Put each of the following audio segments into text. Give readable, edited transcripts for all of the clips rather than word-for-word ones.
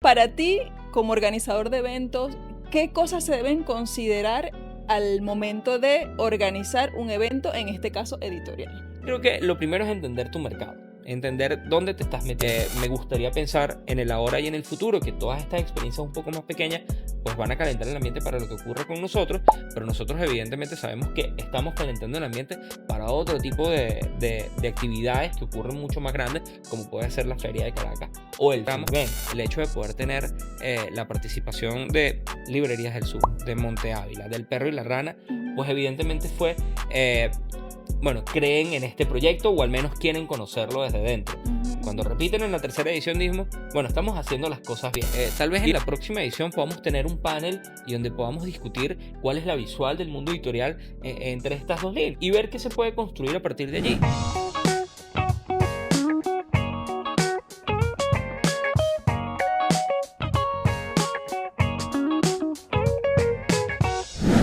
Para ti, como organizador de eventos, ¿qué cosas se deben considerar al momento de organizar un evento, en este caso editorial? Creo que lo primero es entender tu mercado, entender dónde te estás metiendo. Me gustaría pensar en el ahora y en el futuro, que todas estas experiencias un poco más pequeñas pues van a calentar el ambiente para lo que ocurre con nosotros, pero nosotros evidentemente sabemos que estamos calentando el ambiente para otro tipo de actividades que ocurren mucho más grandes, como puede ser la Feria de Caracas o el Ramos. Bien, el hecho de poder tener la participación de Librerías del Sur, de Monte Ávila, del Perro y la Rana, pues evidentemente fue... creen en este proyecto o al menos quieren conocerlo desde dentro. Cuando repiten en la tercera edición, dijimos, bueno, estamos haciendo las cosas bien. Tal vez en la próxima edición podamos tener un panel y donde podamos discutir cuál es la visual del mundo editorial entre estas dos líneas y ver qué se puede construir a partir de allí.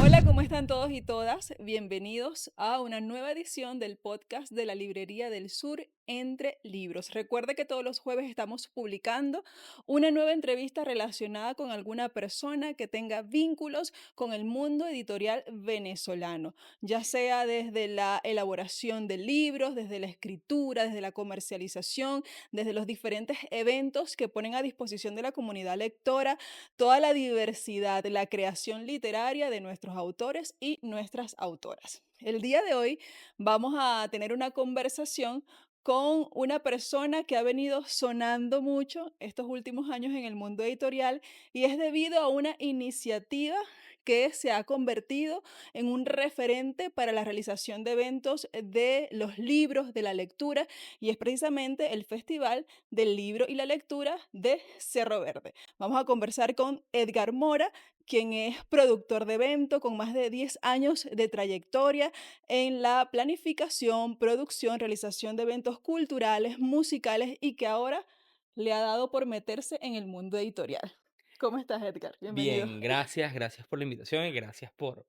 Hola, ¿cómo están todos y todas? Bienvenidos a una nueva edición del podcast de la Librería del Sur entre libros. Recuerde que todos los jueves estamos publicando una nueva entrevista relacionada con alguna persona que tenga vínculos con el mundo editorial venezolano, ya sea desde la elaboración de libros, desde la escritura, desde la comercialización, desde los diferentes eventos que ponen a disposición de la comunidad lectora, toda la diversidad, la creación literaria de nuestros autores y nuestras autoras. El día de hoy vamos a tener una conversación con una persona que ha venido sonando mucho estos últimos años en el mundo editorial, y es debido a una iniciativa que se ha convertido en un referente para la realización de eventos de los libros, de la lectura, y es precisamente el Festival del Libro y la Lectura de Cerro Verde. Vamos a conversar con Edgar Mora, quien es productor de evento con más de 10 años de trayectoria en la planificación, producción, realización de eventos culturales, musicales, y que ahora le ha dado por meterse en el mundo editorial. ¿Cómo estás, Edgar? Bienvenido. Bien, gracias por la invitación y gracias por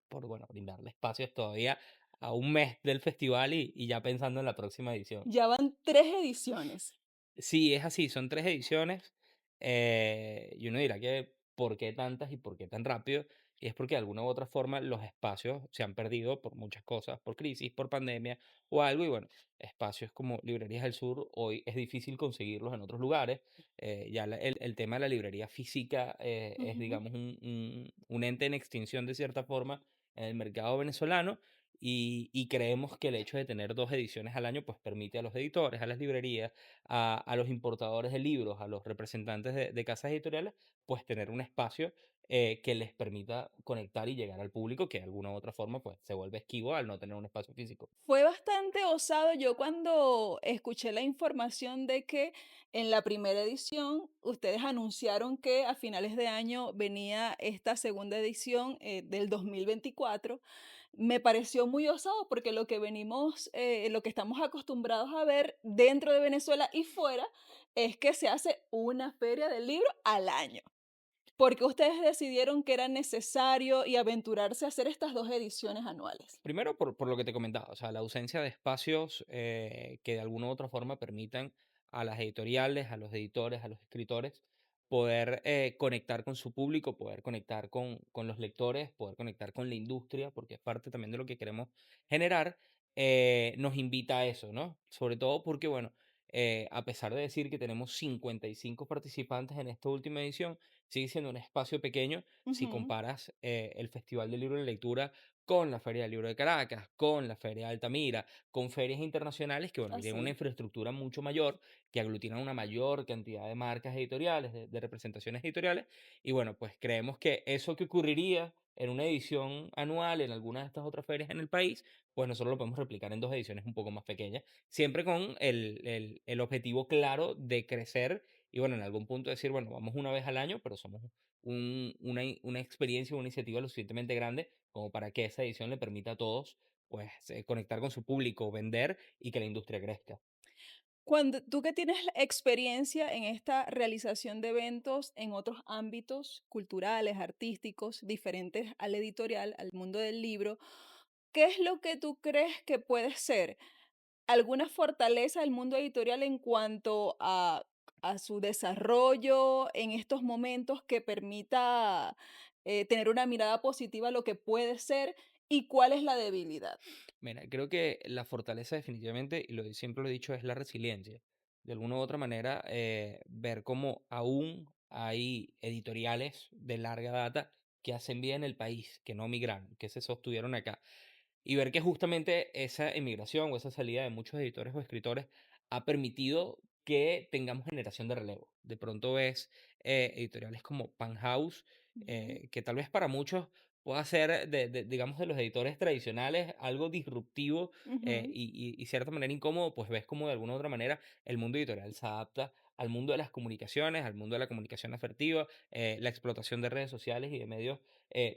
brindarle espacios todavía a un mes del festival y ya pensando en la próxima edición. Ya van 3 ediciones. Sí, es así, son 3 ediciones, y uno dirá que, ¿por qué tantas y por qué tan rápido? Y es porque de alguna u otra forma los espacios se han perdido por muchas cosas, por crisis, por pandemia o algo, y bueno, espacios como Librerías del Sur hoy es difícil conseguirlos en otros lugares. Ya el tema de la librería física es, Ujú. digamos, un ente en extinción de cierta forma en el mercado venezolano, y creemos que el hecho de tener 2 ediciones al año, pues permite a los editores, a las librerías, a los importadores de libros, a los representantes de casas editoriales, pues tener un espacio que les permita conectar y llegar al público que de alguna u otra forma pues se vuelve esquivo al no tener un espacio físico. Fue bastante osado yo cuando escuché la información de que en la primera edición ustedes anunciaron que a finales de año venía esta segunda edición del 2024. Me pareció muy osado porque lo que venimos, lo que estamos acostumbrados a ver dentro de Venezuela y fuera es que se hace una feria del libro al año. ¿Por qué ustedes decidieron que era necesario y aventurarse a hacer estas 2 ediciones anuales? Primero, por lo que te comentaba, o sea, la ausencia de espacios que de alguna u otra forma permitan a las editoriales, a los editores, a los escritores, poder conectar con su público, poder conectar con los lectores, poder conectar con la industria, porque es parte también de lo que queremos generar, nos invita a eso, ¿no? Sobre todo porque, bueno, a pesar de decir que tenemos 55 participantes en esta última edición, sigue siendo un espacio pequeño si Ujú. comparas el Festival del Libro y la Lectura con la Feria del Libro de Caracas, con la Feria de Altamira, con ferias internacionales que, bueno, tienen una Así. infraestructura mucho mayor, que aglutinan una mayor cantidad de marcas editoriales, de representaciones editoriales, y bueno, pues creemos que eso que ocurriría en una edición anual en alguna de estas otras ferias en el país, pues nosotros lo podemos replicar en 2 ediciones un poco más pequeñas, siempre con el objetivo claro de crecer y, bueno, en algún punto decir, bueno, vamos una vez al año, pero somos una experiencia, una iniciativa lo suficientemente grande como para que esa edición le permita a todos pues conectar con su público, vender y que la industria crezca. Cuando tú que tienes la experiencia en esta realización de eventos en otros ámbitos culturales, artísticos, diferentes al editorial, al mundo del libro, ¿qué es lo que tú crees que puede ser alguna fortaleza del mundo editorial en cuanto a a su desarrollo en estos momentos que permita tener una mirada positiva a lo que puede ser y cuál es la debilidad. Mira, creo que la fortaleza definitivamente, y siempre lo he dicho, es la resiliencia. De alguna u otra manera, ver cómo aún hay editoriales de larga data que hacen bien el país, que no migraron, que se sostuvieron acá. Y ver que justamente esa emigración o esa salida de muchos editores o escritores ha permitido que tengamos generación de relevo. De pronto ves editoriales como Pan House, Ujú, que tal vez para muchos pueda ser, digamos, de los editores tradicionales, algo disruptivo ujú. y cierta manera incómodo, pues ves como de alguna u otra manera el mundo editorial se adapta al mundo de las comunicaciones, al mundo de la comunicación asertiva, la explotación de redes sociales y de medios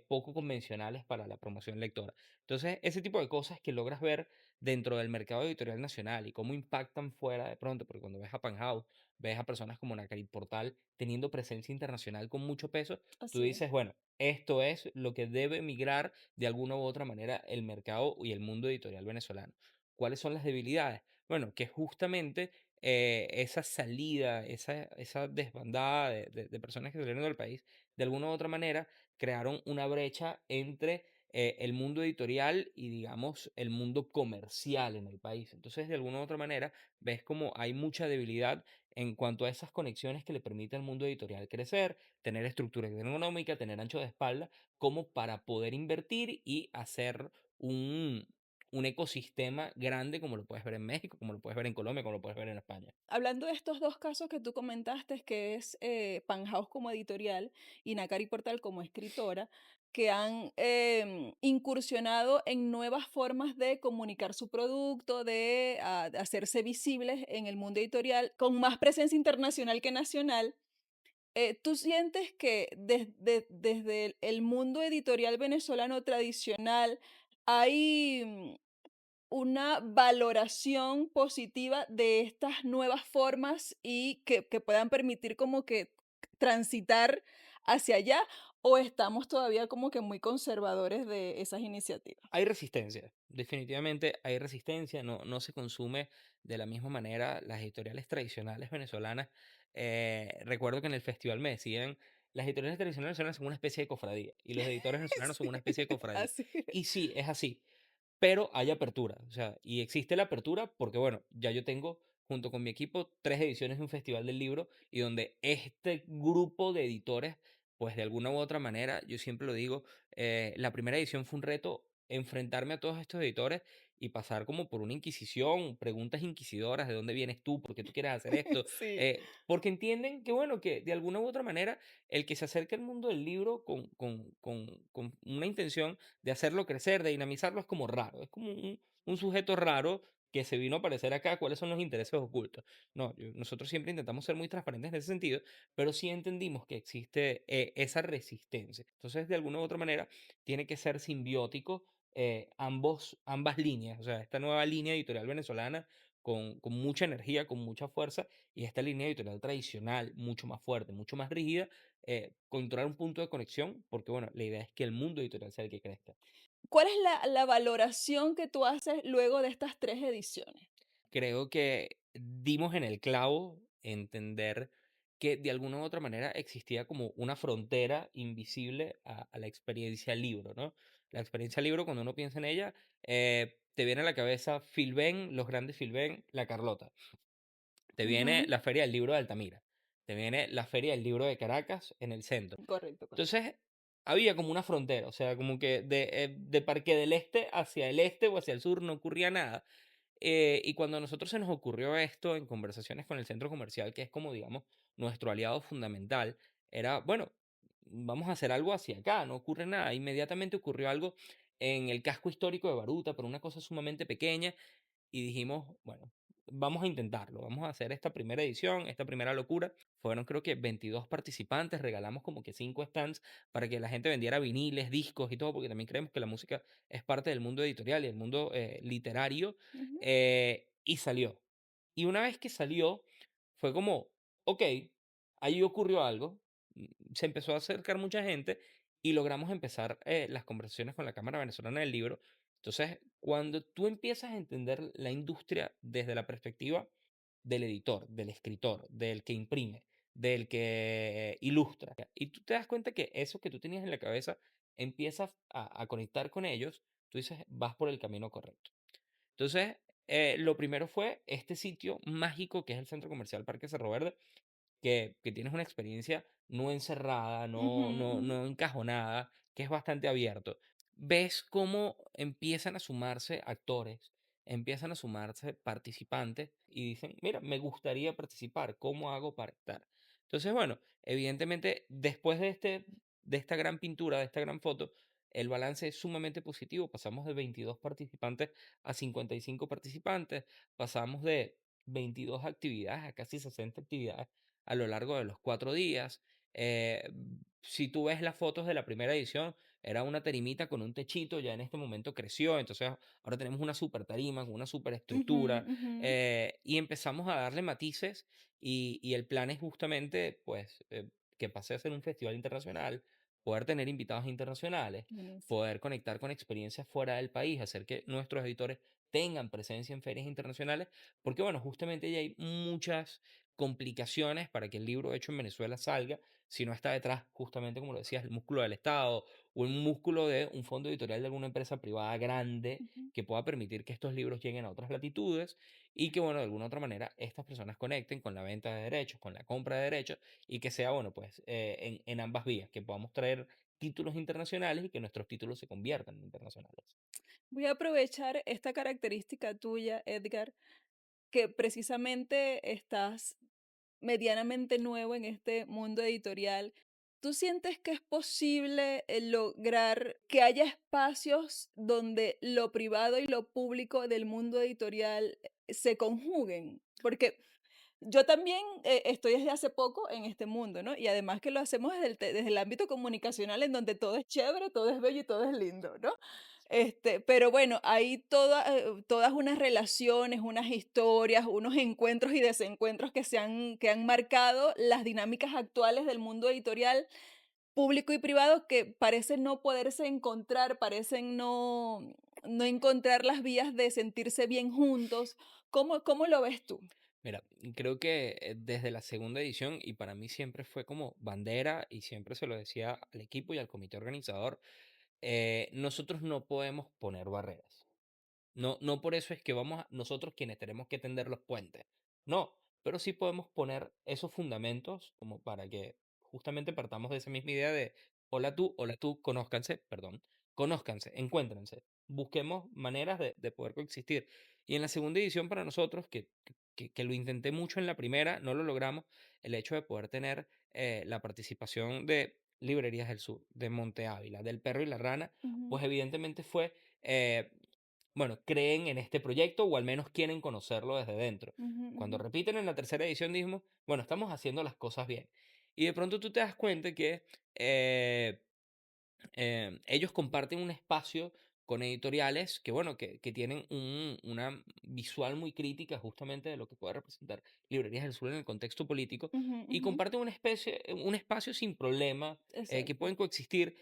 poco convencionales para la promoción lectora. Entonces, ese tipo de cosas que logras ver dentro del mercado editorial nacional y cómo impactan fuera de pronto, porque cuando ves a Panhouse, ves a personas como Nacarit Portal teniendo presencia internacional con mucho peso, tú Así dices, es. bueno, esto es lo que debe migrar de alguna u otra manera el mercado y el mundo editorial venezolano. ¿Cuáles son las debilidades? Bueno, que justamente esa salida, esa desbandada de personas que salieron del país, de alguna u otra manera crearon una brecha entre el mundo editorial y, digamos, el mundo comercial en el país. Entonces, de alguna u otra manera, ves como hay mucha debilidad en cuanto a esas conexiones que le permiten al mundo editorial crecer, tener estructura económica, tener ancho de espalda, como para poder invertir y hacer un, un ecosistema grande como lo puedes ver en México, como lo puedes ver en Colombia, como lo puedes ver en España. Hablando de estos dos casos que tú comentaste, que es Panhouse como editorial y Nakari Portal como escritora, que han incursionado en nuevas formas de comunicar su producto, de hacerse visibles en el mundo editorial, con más presencia internacional que nacional. ¿Tú sientes que desde el mundo editorial venezolano tradicional hay una valoración positiva de estas nuevas formas y que puedan permitir como que transitar hacia allá, o estamos todavía como que muy conservadores de esas iniciativas? Hay resistencia, definitivamente hay resistencia, no se consume de la misma manera las editoriales tradicionales venezolanas. Recuerdo que en el festival me decían, las editoriales tradicionales venezolanas son una especie de cofradía y los editores venezolanos son Sí, una especie de cofradía. así Y es. sí, es así. Pero hay apertura, o sea, y existe la apertura porque, bueno, ya yo tengo junto con mi equipo 3 ediciones de un festival del libro y donde este grupo de editores, pues de alguna u otra manera, yo siempre lo digo, la primera edición fue un reto enfrentarme a todos estos editores y pasar como por una inquisición, preguntas inquisidoras, ¿de dónde vienes tú? ¿Por qué tú quieres hacer esto? Sí, Porque entienden que, bueno, que de alguna u otra manera el que se acerque al mundo del libro con una intención de hacerlo crecer, de dinamizarlo, es como raro, es como un sujeto raro que se vino a aparecer acá, cuáles son los intereses ocultos. No, nosotros siempre intentamos ser muy transparentes en ese sentido, pero sí entendimos que existe esa resistencia. Entonces, de alguna u otra manera, tiene que ser simbiótico ambas líneas, o sea, esta nueva línea editorial venezolana con mucha energía, con mucha fuerza, y esta línea editorial tradicional, mucho más fuerte, mucho más rígida, encontrar un punto de conexión, porque bueno, la idea es que el mundo editorial sea el que crezca. ¿cuál es la valoración que tú haces luego de estas 3 ediciones? Creo que dimos en el clavo entender que de alguna u otra manera existía como una frontera invisible a la experiencia libro, ¿no? La experiencia libro, cuando uno piensa en ella, te viene a la cabeza Filben, los grandes Filben, La Carlota. Te viene Ujú, la Feria del Libro de Altamira. Te viene la Feria del Libro de Caracas en el centro. correcto, correcto. Entonces, había como una frontera, o sea, como que de Parque del Este hacia el este o hacia el sur no ocurría nada. Y cuando a nosotros se nos ocurrió esto en conversaciones con el centro comercial, que es como, digamos, nuestro aliado fundamental, era, bueno, vamos a hacer algo hacia acá, no ocurre nada. Inmediatamente ocurrió algo en el casco histórico de Baruta, pero una cosa sumamente pequeña, y dijimos, bueno, vamos a intentarlo, vamos a hacer esta primera edición, esta primera locura. Fueron creo que 22 participantes, regalamos como que 5 stands para que la gente vendiera viniles, discos y todo, porque también creemos que la música es parte del mundo editorial y el mundo literario, Ujú. y salió. Y una vez que salió, fue como, ok, ahí ocurrió algo, se empezó a acercar mucha gente y logramos empezar las conversaciones con la Cámara Venezolana del Libro. Entonces, cuando tú empiezas a entender la industria desde la perspectiva del editor, del escritor, del que imprime, del que ilustra. Y tú te das cuenta que eso que tú tenías en la cabeza empiezas a conectar con ellos, tú dices, vas por el camino correcto. Entonces, lo primero fue este sitio mágico que es el Centro Comercial Parque Cerro Verde, que tienes una experiencia no encerrada, Ujú, ujú. no encajonada, que es bastante abierto. Ves cómo empiezan a sumarse actores, empiezan a sumarse participantes y dicen, mira, me gustaría participar, ¿cómo hago para estar? Entonces, bueno, evidentemente, después de esta gran pintura, de esta gran foto, el balance es sumamente positivo. Pasamos de 22 participantes a 55 participantes, pasamos de 22 actividades a casi 60 actividades a lo largo de los 4 días. Si tú ves las fotos de la primera edición, era una tarimita con un techito, ya en este momento creció, entonces ahora tenemos una super tarima, con una super Ujú, estructura, ujú. y empezamos a darle matices y el plan es justamente, pues, que pase a ser un festival internacional, poder tener invitados internacionales, Buenísimo. poder conectar con experiencias fuera del país, hacer que nuestros editores tengan presencia en ferias internacionales, porque bueno, justamente ya hay muchas complicaciones para que el libro hecho en Venezuela salga si no está detrás, justamente como lo decías, el músculo del Estado o el músculo de un fondo editorial de alguna empresa privada grande Ujú. que pueda permitir que estos libros lleguen a otras latitudes y que, bueno, de alguna otra manera estas personas conecten con la venta de derechos, con la compra de derechos y que sea, bueno, pues en ambas vías, que podamos traer títulos internacionales y que nuestros títulos se conviertan en internacionales. Voy a aprovechar esta característica tuya, Edgar, que precisamente estás medianamente nuevo en este mundo editorial. ¿Tú sientes que es posible lograr que haya espacios donde lo privado y lo público del mundo editorial se conjuguen? Porque yo también estoy desde hace poco en este mundo, ¿no? Y además que lo hacemos desde el ámbito comunicacional, en donde todo es chévere, todo es bello y todo es lindo, ¿no? Pero bueno, hay todas unas relaciones, unas historias, unos encuentros y desencuentros que han marcado las dinámicas actuales del mundo editorial público y privado que parecen no poderse encontrar, parecen no encontrar las vías de sentirse bien juntos. ¿Cómo lo ves tú? Mira, creo que desde la segunda edición, y para mí siempre fue como bandera, y siempre se lo decía al equipo y al comité organizador, nosotros no podemos poner barreras. No por eso es que vamos nosotros quienes tenemos que tender los puentes. No, pero sí podemos poner esos fundamentos como para que justamente partamos de esa misma idea de hola tú, conózcanse, perdón, conózcanse, encuéntrense, busquemos maneras de poder coexistir. Y en la segunda edición para nosotros, que lo intenté mucho en la primera, no lo logramos, el hecho de poder tener la participación de Librerías del Sur, de Monte Ávila, del Perro y la Rana, Ujú, pues evidentemente fue eh, bueno, creen en este proyecto o al menos quieren conocerlo desde dentro. ujú, Cuando ujú, repiten en la tercera edición, dijimos, bueno, estamos haciendo las cosas bien. Y de pronto tú te das cuenta que eh, ellos comparten un espacio con editoriales que, bueno, que tienen una visual muy crítica justamente de lo que puede representar Librerías del Sur en el contexto político ujú, y ujú. comparten un espacio sin problema, que Exacto. pueden coexistir.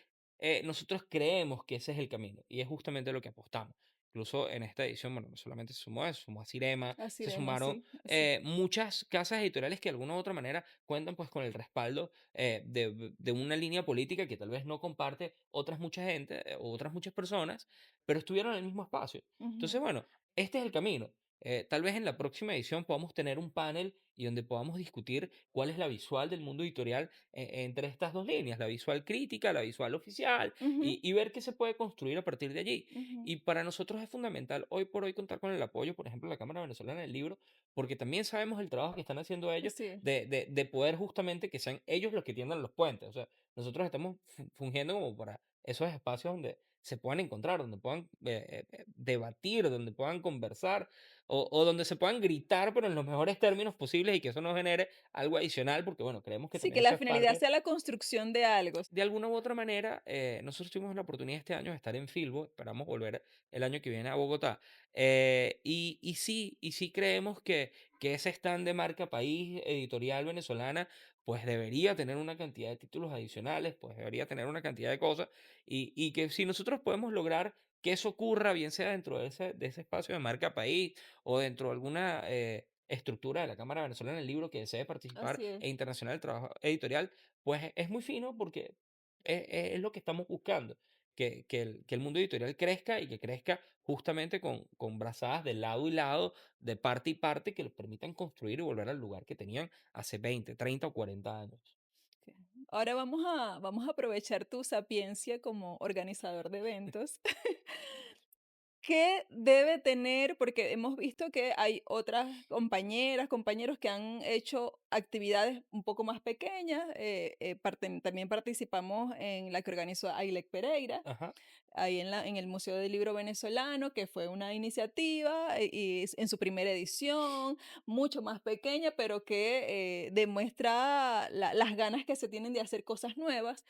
Nosotros creemos que ese es el camino y es justamente lo que apostamos. Incluso en esta edición, bueno, no solamente se sumó eso, sumó a Cirema, Así se de más, sumaron sí, sí. muchas casas editoriales que de alguna u otra manera cuentan pues con el respaldo de una línea política que tal vez no comparte otras mucha gente, o otras muchas personas, pero estuvieron en el mismo espacio. Ujú. Entonces, bueno, este es el camino. Tal vez en la próxima edición podamos tener un panel y donde podamos discutir cuál es la visual del mundo editorial entre estas dos líneas, la visual crítica, la visual oficial, Ujú, y ver qué se puede construir a partir de allí. ujú. Y para nosotros es fundamental hoy por hoy contar con el apoyo, por ejemplo, de la Cámara Venezolana del Libro, porque también sabemos el trabajo que están haciendo ellos Así es. de poder justamente que sean ellos los que tiendan los puentes. O sea, nosotros estamos fungiendo como para esos espacios donde se puedan encontrar, donde puedan debatir, donde puedan conversar o donde se puedan gritar, pero en los mejores términos posibles y que eso no genere algo adicional, porque bueno, creemos que Sí, también que eso la es finalidad parte sea la construcción de algo. de alguna u otra manera, nosotros tuvimos la oportunidad este año de estar en Filbo, esperamos volver el año que viene a Bogotá, y sí creemos que ese stand de marca país editorial venezolana, pues debería tener una cantidad de títulos adicionales, pues debería tener una cantidad de cosas, y que si nosotros podemos lograr que eso ocurra, bien sea dentro de ese espacio de marca país o dentro de alguna estructura de la Cámara Venezolana del Libro que desee participar Así es. e internacional del trabajo editorial, pues es muy fino porque es lo que estamos buscando, que el mundo editorial crezca y que crezca justamente con brazadas de lado y lado, de parte y parte, que les permitan construir y volver al lugar que tenían hace 20, 30 o 40 años. Ok. Ahora vamos a aprovechar tu sapiencia como organizador de eventos. ¿Qué debe tener? Porque hemos visto que hay otras compañeras, compañeros que han hecho actividades un poco más pequeñas. También participamos en la que organizó Ailek Pereira, Ajá. ahí en el Museo del Libro Venezolano, que fue una iniciativa en su primera edición, mucho más pequeña, pero que demuestra las ganas que se tienen de hacer cosas nuevas.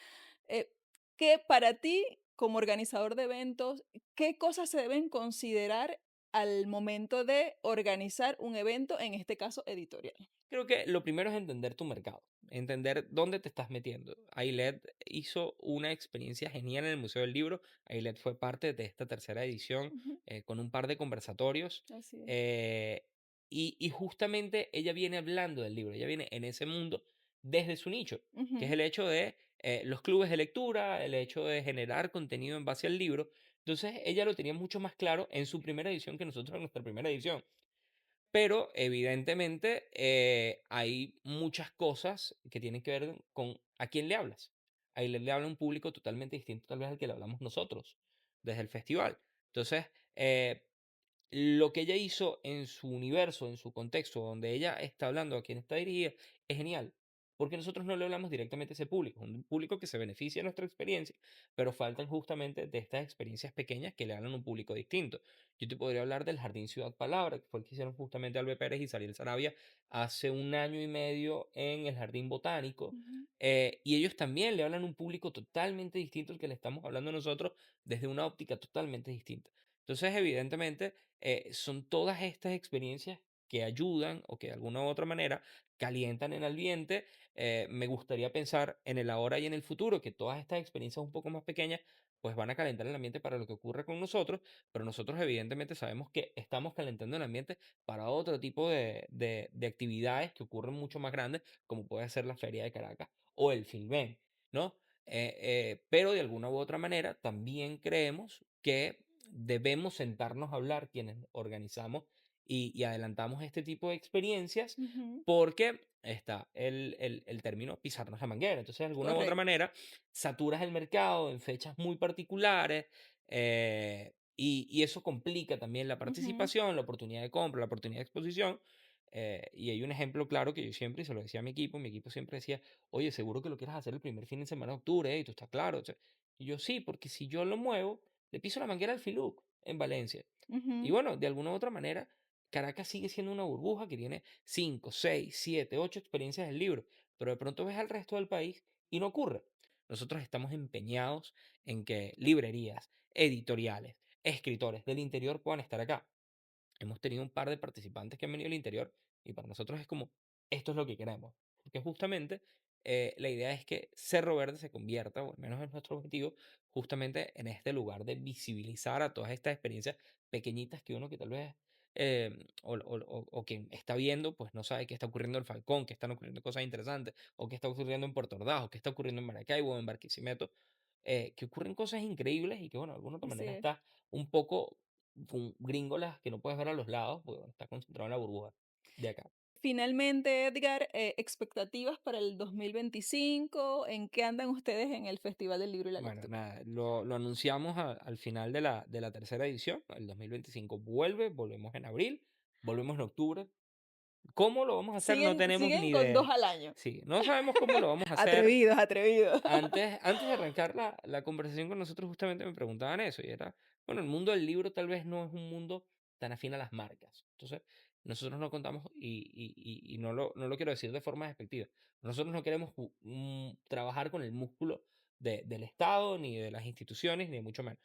Eh, ¿Qué para ti, como organizador de eventos, qué cosas se deben considerar al momento de organizar un evento, en este caso editorial? Creo que lo primero es entender tu mercado, entender dónde te estás metiendo. Ailed hizo una experiencia genial en el Museo del Libro. Ailed fue parte de esta tercera edición Ujú, con un par de conversatorios. así es. eh, y justamente ella viene hablando del libro, ella viene en ese mundo desde su nicho, que es Ujú, el hecho de los clubes de lectura, el hecho de generar contenido en base al libro. Entonces ella lo tenía mucho más claro en su primera edición que nosotros en nuestra primera edición. Pero evidentemente, hay muchas cosas que tienen que ver con a quién le hablas. Ahí le habla a un público totalmente distinto tal vez al que le hablamos nosotros desde el festival. Entonces, lo que ella hizo en su universo, en su contexto, donde ella está hablando a quien está dirigida, es genial. Porque nosotros no le hablamos directamente a ese público, un público que se beneficia de nuestra experiencia, pero faltan justamente de estas experiencias pequeñas que le hablan a un público distinto. Yo te podría hablar del Jardín Ciudad Palabra, que fue el que hicieron justamente Albe Pérez y Sariel Sarabia hace un año y medio en el Jardín Botánico. ujú, Y ellos también le hablan a un público totalmente distinto al que le estamos hablando nosotros desde una óptica totalmente distinta. Entonces, evidentemente, son todas estas experiencias que ayudan o que de alguna u otra manera calientan el ambiente. Me gustaría pensar en el ahora y en el futuro, que todas estas experiencias un poco más pequeñas pues van a calentar el ambiente para lo que ocurre con nosotros, pero nosotros evidentemente sabemos que estamos calentando el ambiente para otro tipo de actividades que ocurren mucho más grandes, como puede ser la Feria de Caracas o el Filben, ¿no? Pero de alguna u otra manera también creemos que debemos sentarnos a hablar quienes organizamos y adelantamos este tipo de experiencias ujú, porque está el término pisarnos la manguera. Entonces, de alguna u otra correcto. manera, saturas el mercado en fechas muy particulares y eso complica también la Ujú, participación, la oportunidad de compra, la oportunidad de exposición. Y hay un ejemplo claro que yo siempre, y se lo decía a mi equipo siempre decía, oye, seguro que lo quieras hacer el primer fin de semana de octubre, y tú estás claro. O sea, y yo sí, porque si yo lo muevo, le piso la manguera al Filuc en Valencia. Y ujú, bueno, de alguna u otra manera, Caracas sigue siendo una burbuja que tiene 5 6 7 8 experiencias del libro, pero de pronto ves al resto del país y no ocurre. Nosotros estamos empeñados en que librerías, editoriales, escritores del interior puedan estar acá. Hemos tenido un par de participantes que han venido del interior y para nosotros es como, esto es lo que queremos. Porque justamente la idea es que Cerro Verde se convierta, o al menos es nuestro objetivo, justamente en este lugar de visibilizar a todas estas experiencias pequeñitas que uno que tal vez, o quien está viendo, pues no sabe qué está ocurriendo en Falcón, que están ocurriendo cosas interesantes, o qué está ocurriendo en Puerto Ordaz, o qué está ocurriendo en Maracaibo, o en Barquisimeto, que ocurren cosas increíbles y que, bueno, de alguna otra así manera es. está un poco con gringolas que no puedes ver a los lados, porque bueno, está concentrado en la burbuja de acá. Finalmente, Edgar, expectativas para el 2025, ¿en qué andan ustedes en el Festival del Libro y la Bueno, Lectura? nada, lo anunciamos al final de la tercera edición, el 2025 vuelve, volvemos en abril, volvemos en octubre. ¿Cómo lo vamos a hacer? No tenemos ni Siguen con 2 idea. al año. Sí, no sabemos cómo lo vamos a hacer. Atrevidos, atrevidos. Antes de arrancar la conversación con nosotros, justamente me preguntaban eso, y era, bueno, el mundo del libro tal vez no es un mundo tan afín a las marcas. Entonces, nosotros no contamos, y no lo quiero decir de forma despectiva, nosotros no queremos trabajar con el músculo del Estado, ni de las instituciones, ni de mucho menos.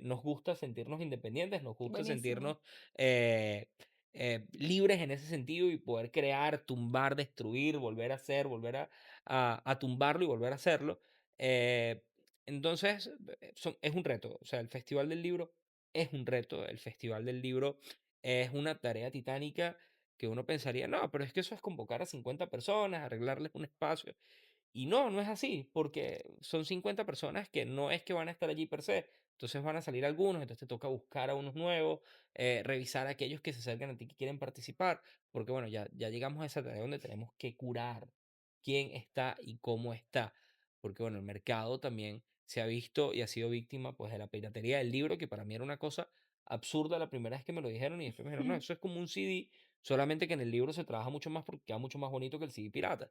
Nos gusta sentirnos independientes, nos gusta Buenísimo. sentirnos libres en ese sentido y poder crear, tumbar, destruir, volver a hacer, volver a tumbarlo y volver a hacerlo. Eh, entonces, es un reto. O sea, el Festival del Libro es un reto. El Festival del Libro es una tarea titánica que uno pensaría, no, pero es que eso es convocar a 50 personas, arreglarles un espacio. Y no, no es así, porque son 50 personas que no es que van a estar allí per se. Entonces van a salir algunos, entonces te toca buscar a unos nuevos, revisar a aquellos que se acercan a ti que quieren participar, porque bueno, ya llegamos a esa tarea donde tenemos que curar quién está y cómo está, porque bueno, el mercado también se ha visto y ha sido víctima pues de la piratería del libro, que para mí era una cosa absurda la primera vez que me lo dijeron y después me dijeron, no, eso es como un CD, solamente que en el libro se trabaja mucho más porque queda mucho más bonito que el CD pirata.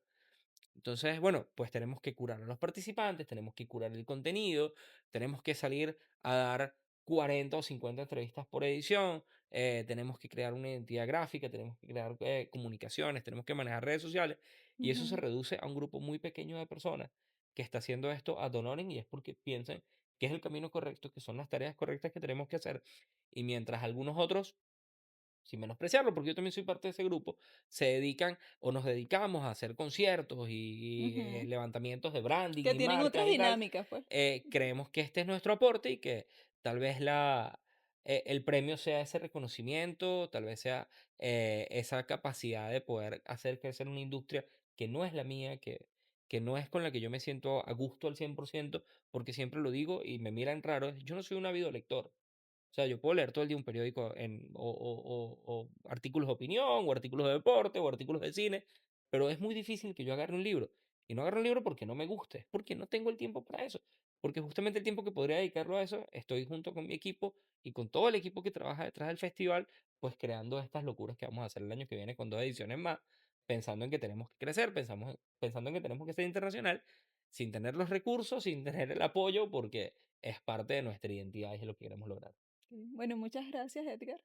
Entonces, bueno, pues tenemos que curar a los participantes, tenemos que curar el contenido, tenemos que salir a dar 40 o 50 entrevistas por edición, tenemos que crear una identidad gráfica, tenemos que crear comunicaciones, tenemos que manejar redes sociales y eso se Ujú, reduce a un grupo muy pequeño de personas que está haciendo esto ad honorem y es porque piensan que es el camino correcto, que son las tareas correctas que tenemos que hacer y mientras algunos otros sin menospreciarlo, porque yo también soy parte de ese grupo, se dedican o nos dedicamos a hacer conciertos y ujú. levantamientos de branding Que y tienen otras marcas y tal, dinámicas, pues. creemos que este es nuestro aporte y que tal vez el premio sea ese reconocimiento, tal vez sea esa capacidad de poder hacer crecer una industria que no es la mía, que no es con la que yo me siento a gusto al 100%, porque siempre lo digo y me miran raro, yo no soy un ávido lector. O sea, yo puedo leer todo el día un periódico o artículos de opinión, o artículos de deporte, o artículos de cine, pero es muy difícil que yo agarre un libro. Y no agarro un libro porque no me guste, es porque no tengo el tiempo para eso. Porque justamente el tiempo que podría dedicarlo a eso, estoy junto con mi equipo y con todo el equipo que trabaja detrás del festival, pues creando estas locuras que vamos a hacer el año que viene con 2 ediciones más, pensando en que tenemos que crecer, pensando en que tenemos que ser internacional, sin tener los recursos, sin tener el apoyo, porque es parte de nuestra identidad y es lo que queremos lograr. Bueno, muchas gracias, Edgar,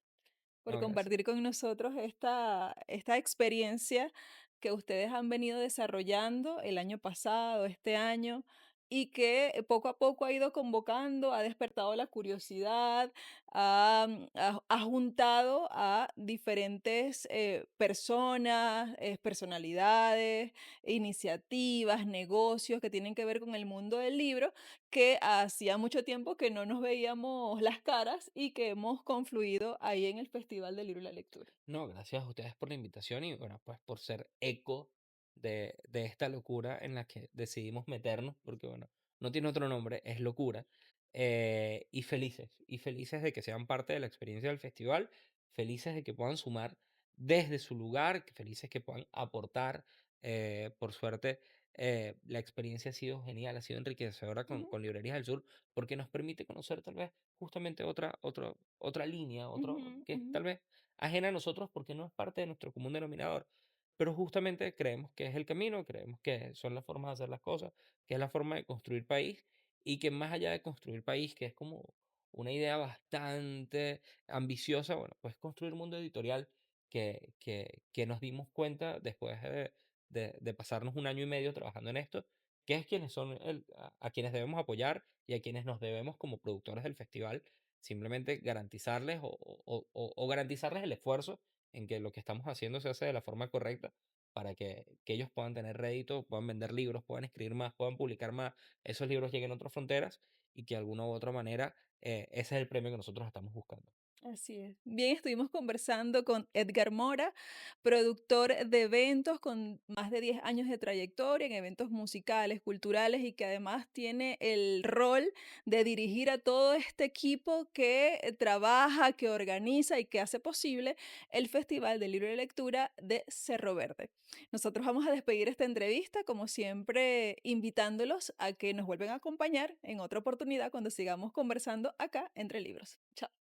por No, gracias. compartir con nosotros esta experiencia que ustedes han venido desarrollando el año pasado, este año, y que poco a poco ha ido convocando, ha despertado la curiosidad, ha juntado a diferentes personas, personalidades, iniciativas, negocios que tienen que ver con el mundo del libro, que hacía mucho tiempo que no nos veíamos las caras y que hemos confluido ahí en el Festival del Libro y la Lectura. No, gracias a ustedes por la invitación y bueno, pues por ser eco de esta locura en la que decidimos meternos, porque bueno, no tiene otro nombre, es locura. Y felices de que sean parte de la experiencia del festival, felices de que puedan sumar desde su lugar, felices que puedan aportar. Por suerte, la experiencia ha sido genial, ha sido enriquecedora Ujú, con Librerías del Sur, porque nos permite conocer tal vez justamente otra línea, ujú, que ujú. tal vez ajena a nosotros porque no es parte de nuestro común denominador. Pero justamente creemos que es el camino, creemos que son las formas de hacer las cosas, que es la forma de construir país y que más allá de construir país, que es como una idea bastante ambiciosa, bueno, pues construir un mundo editorial que nos dimos cuenta después de pasarnos un año y medio trabajando en esto, que es quienes son a quienes debemos apoyar y a quienes nos debemos como productores del festival. Simplemente garantizarles o garantizarles el esfuerzo en que lo que estamos haciendo se hace de la forma correcta para que ellos puedan tener rédito, puedan vender libros, puedan escribir más, puedan publicar más, esos libros lleguen a otras fronteras y que de alguna u otra manera ese es el premio que nosotros estamos buscando. Así es. Bien, estuvimos conversando con Edgar Mora, productor de eventos con más de 10 años de trayectoria en eventos musicales, culturales y que además tiene el rol de dirigir a todo este equipo que trabaja, que organiza y que hace posible el Festival del Libro y Lectura de Cerro Verde. Nosotros vamos a despedir esta entrevista, como siempre, invitándolos a que nos vuelvan a acompañar en otra oportunidad cuando sigamos conversando acá entre libros. Chao.